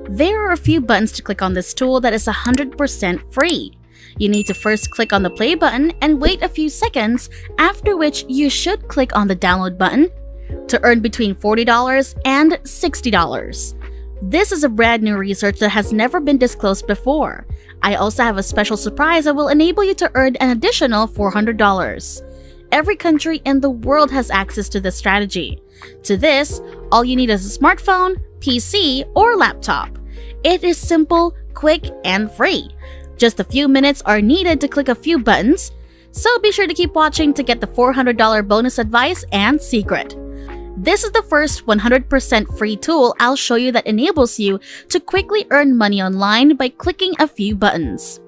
There are a few buttons to click on this tool that is 100% free. You need to first click on the play button and wait a few seconds, after which you should click on the download button to earn between $40 and $60. This is a brand new research that has never been disclosed before. I also have a special surprise that will enable you to earn an additional $400. Every country in the world has access to this strategy. To this, all you need is a smartphone, PC, or laptop. It is simple, quick, and free. Just a few minutes are needed to click a few buttons, so be sure to keep watching to get the $400 bonus advice and secret. This is the first 100% free tool I'll show you that enables you to quickly earn money online by clicking a few buttons.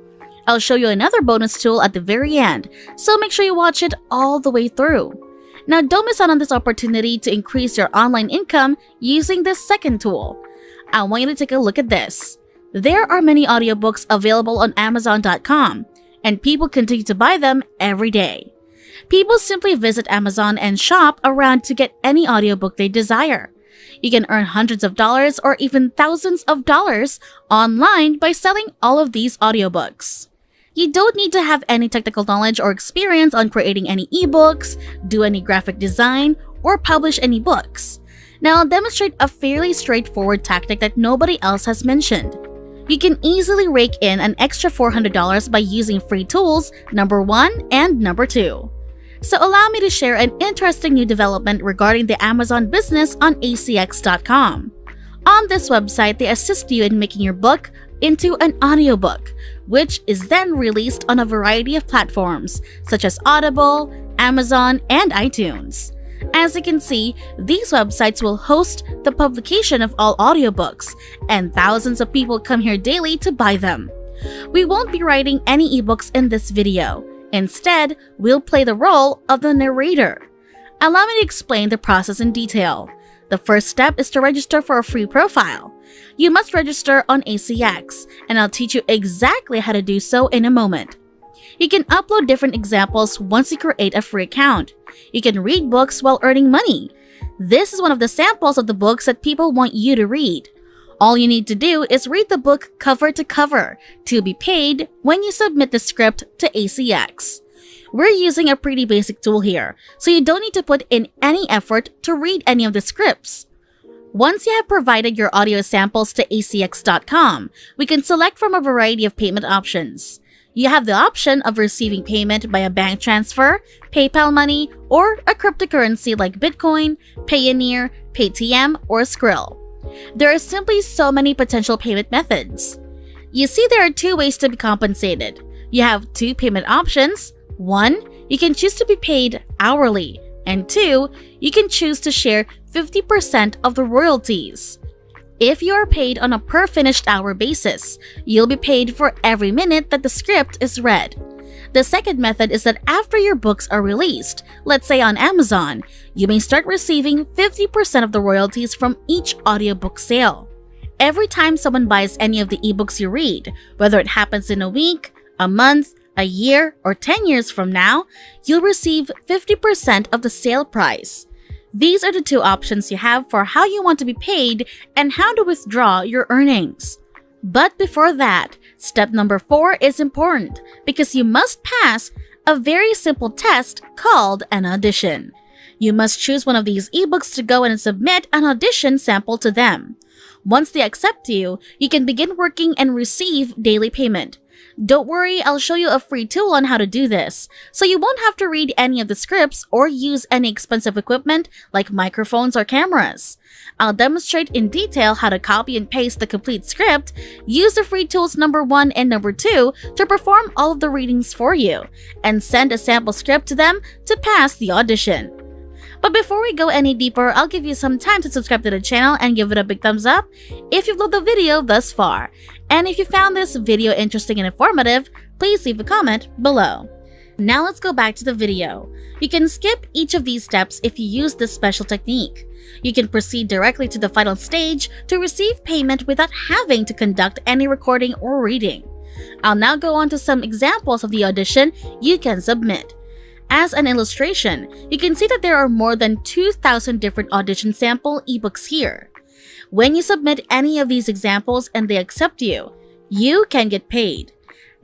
I'll show you another bonus tool at the very end, so make sure you watch it all the way through. Now don't miss out on this opportunity to increase your online income using this second tool. I want you to take a look at this. There are many audiobooks available on Amazon.com, and people continue to buy them every day. People simply visit Amazon and shop around to get any audiobook they desire. You can earn hundreds of dollars or even thousands of dollars online by selling all of these audiobooks. You don't need to have any technical knowledge or experience on creating any ebooks, do any graphic design, or publish any books. Now I'll demonstrate a fairly straightforward tactic that nobody else has mentioned. You can easily rake in an extra $400 by using free tools number 1 and number 2. So allow me to share an interesting new development regarding the Amazon business on acx.com. On this website, they assist you in making your book into an audiobook, which is then released on a variety of platforms such as Audible, Amazon, and iTunes. As you can see, these websites will host the publication of all audiobooks, and thousands of people come here daily to buy them. We won't be writing any ebooks in this video. Instead, we'll play the role of the narrator. Allow me to explain the process in detail. The first step is to register for a free profile. You must register on ACX, and I'll teach you exactly how to do so in a moment. You can upload different examples once you create a free account. You can read books while earning money. This is one of the samples of the books that people want you to read. All you need to do is read the book cover to cover to be paid when you submit the script to ACX. We're using a pretty basic tool here, so you don't need to put in any effort to read any of the scripts. Once you have provided your audio samples to acx.com, we can select from a variety of payment options. You have the option of receiving payment by a bank transfer, PayPal money, or a cryptocurrency like Bitcoin, Payoneer, Paytm, or Skrill. There are simply so many potential payment methods. You see, there are 2 ways to be compensated. You have 2 payment options. 1, you can choose to be paid hourly, and 2, you can choose to share 50% of the royalties. If you are paid on a per finished hour basis, you'll be paid for every minute that the script is read. The second method is that after your books are released, let's say on Amazon, you may start receiving 50% of the royalties from each audiobook sale. Every time someone buys any of the ebooks you read, whether it happens in a week, a month, a year, or 10 years from now, you'll receive 50% of the sale price. These are the 2 options you have for how you want to be paid and how to withdraw your earnings. But before that, step number 4 is important because you must pass a very simple test called an audition. You must choose one of these ebooks to go and submit an audition sample to them. Once they accept you, you can begin working and receive daily payment. Don't worry, I'll show you a free tool on how to do this, so you won't have to read any of the scripts or use any expensive equipment like microphones or cameras. I'll demonstrate in detail how to copy and paste the complete script, use the free tools number 1 and number 2 to perform all of the readings for you, and send a sample script to them to pass the audition. But before we go any deeper, I'll give you some time to subscribe to the channel and give it a big thumbs up if you've loved the video thus far. And if you found this video interesting and informative, please leave a comment below. Now let's go back to the video. You can skip each of these steps if you use this special technique. You can proceed directly to the final stage to receive payment without having to conduct any recording or reading. I'll now go on to some examples of the audition you can submit. As an illustration, you can see that there are more than 2,000 different audition sample ebooks here. When you submit any of these examples and they accept you, you can get paid.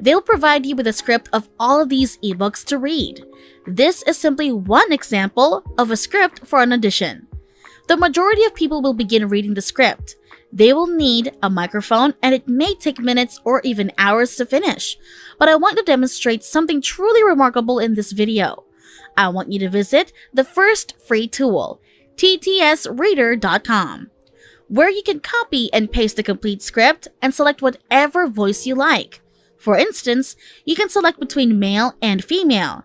They'll provide you with a script of all of these ebooks to read. This is simply one example of a script for an audition. The majority of people will begin reading the script. They will need a microphone and it may take minutes or even hours to finish. But I want to demonstrate something truly remarkable in this video. I want you to visit the first free tool, ttsreader.com, where you can copy and paste the complete script and select whatever voice you like. For instance, you can select between male and female,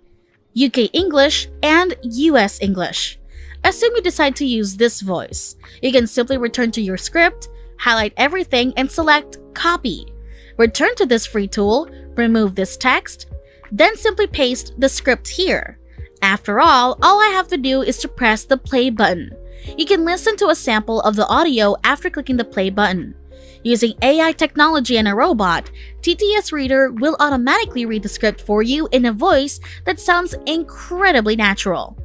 UK English, and US English. Assume you decide to use this voice. You can simply return to your script, highlight everything, and select Copy. Return to this free tool, remove this text, then simply paste the script here. After all I have to do is to press the play button. You can listen to a sample of the audio after clicking the play button. Using AI technology and a robot, TTS Reader will automatically read the script for you in a voice that sounds incredibly natural.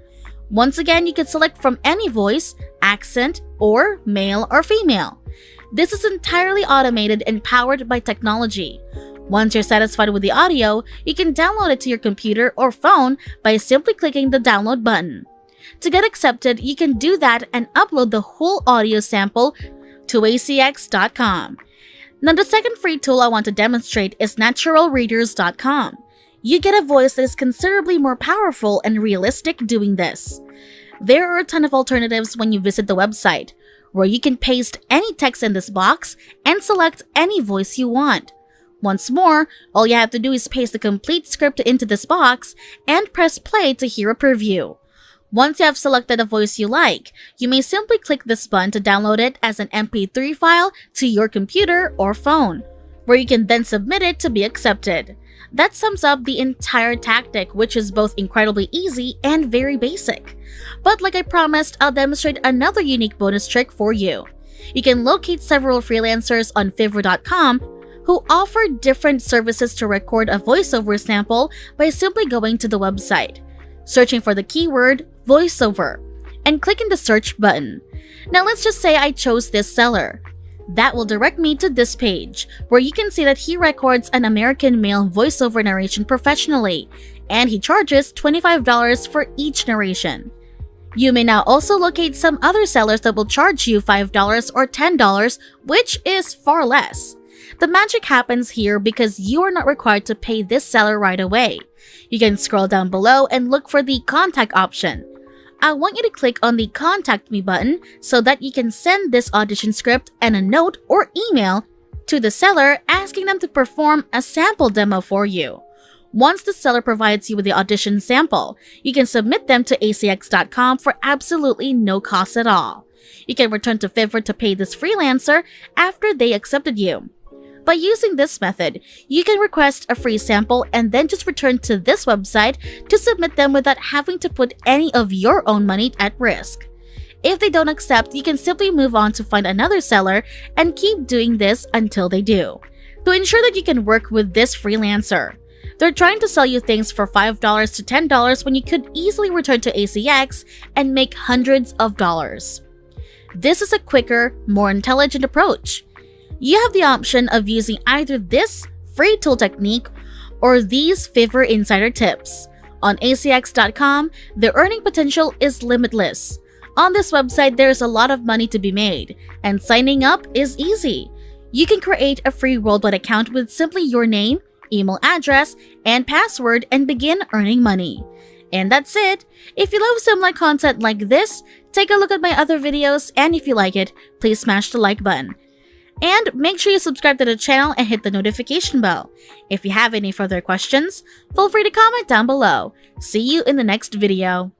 Once again, you can select from any voice, accent, or male or female. This is entirely automated and powered by technology. Once you're satisfied with the audio, you can download it to your computer or phone by simply clicking the download button. To get accepted, you can do that and upload the whole audio sample to acx.com. Now, the second free tool I want to demonstrate is naturalreaders.com. You get a voice that is considerably more powerful and realistic doing this. There are a ton of alternatives when you visit the website, where you can paste any text in this box and select any voice you want. Once more, all you have to do is paste the complete script into this box and press play to hear a preview. Once you have selected a voice you like, you may simply click this button to download it as an MP3 file to your computer or phone, where you can then submit it to be accepted. That sums up the entire tactic, which is both incredibly easy and very basic. But like I promised, I'll demonstrate another unique bonus trick for you. You can locate several freelancers on Fiverr.com who offer different services to record a voiceover sample by simply going to the website, searching for the keyword voiceover, and clicking the search button. Now let's just say I chose this seller. That will direct me to this page, where you can see that he records an American male voiceover narration professionally, and he charges $25 for each narration. You may now also locate some other sellers that will charge you $5 or $10, which is far less. The magic happens here because you are not required to pay this seller right away. You can scroll down below and look for the contact option. I want you to click on the Contact Me button so that you can send this audition script and a note or email to the seller asking them to perform a sample demo for you. Once the seller provides you with the audition sample, you can submit them to acx.com for absolutely no cost at all. You can return to Fiverr to pay this freelancer after they accepted you. By using this method, you can request a free sample and then just return to this website to submit them without having to put any of your own money at risk. If they don't accept, you can simply move on to find another seller and keep doing this until they do. To ensure that you can work with this freelancer, they're trying to sell you things for $5 to $10 when you could easily return to ACX and make hundreds of dollars. This is a quicker, more intelligent approach. You have the option of using either this free tool technique or these Fiverr insider tips. On acx.com, the earning potential is limitless. On this website, there's a lot of money to be made, and signing up is easy. You can create a free worldwide account with simply your name, email address, and password and begin earning money. And that's it. If you love similar content like this, take a look at my other videos, and if you like it, please smash the like button. And make sure you subscribe to the channel and hit the notification bell. If you have any further questions, feel free to comment down below. See you in the next video.